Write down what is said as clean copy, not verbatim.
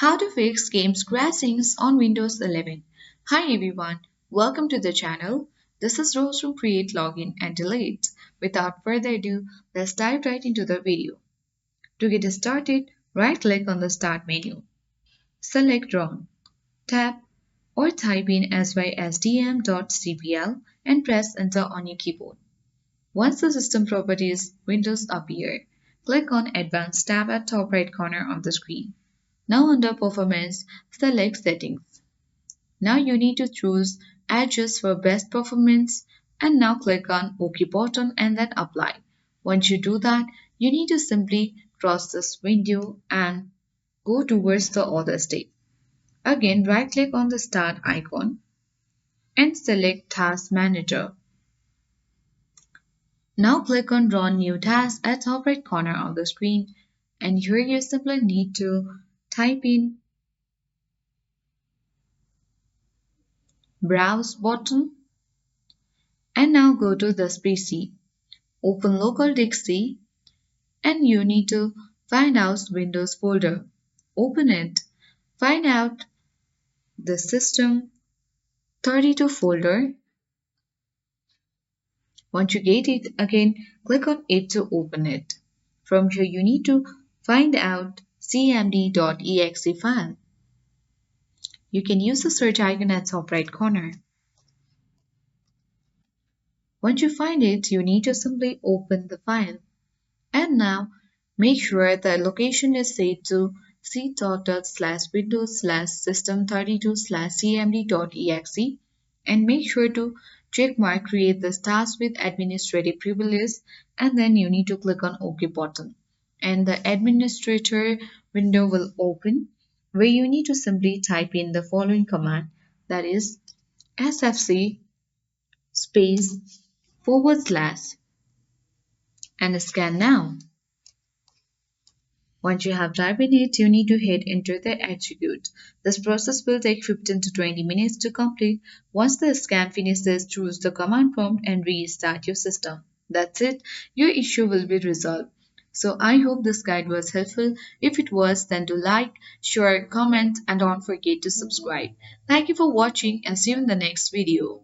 How to fix games crashings on Windows 11. Hi everyone, welcome to the channel. This is Rose from Create Login and Delete. Without further ado, let's dive right into the video. To get started, right click on the Start menu. Select Run, tap or type in sysdm.cpl and press Enter on your keyboard. Once the System Properties window appears, click on Advanced tab at top right corner of the screen. Now under Performance, select Settings. Now you need to choose Adjust for best performance and now click on OK button and then Apply. Once you do that, you need to simply cross this window and go towards the other step. Again, right click on the Start icon and select Task Manager. Now click on Run New Task at top right corner of the screen and here you simply need to type in Browse button and now go to this PC. Open local disk C and you need to find out Windows folder. Open it. Find out the System 32 folder. Once you get it again, click on it to open it. From here you need to find out cmd.exe file. You can use the search icon at top right corner. Once you find it, you need to simply open the file. And now make sure the location is set to c.windows/system32/cmd.exe and make sure to check mark create this task with administrative privileges and then you need to click on OK button and the administrator window will open where you need to simply type in the following command, that is sfc space / and scan now. Once you have typed in it, you need to hit enter to execute. This process will take 15 to 20 minutes to complete. Once the scan finishes, choose the command prompt and restart your system. That's it. Your issue will be resolved. So I hope this guide was helpful. If it was, then do like, share, comment and don't forget to subscribe. Thank you for watching and see you in the next video.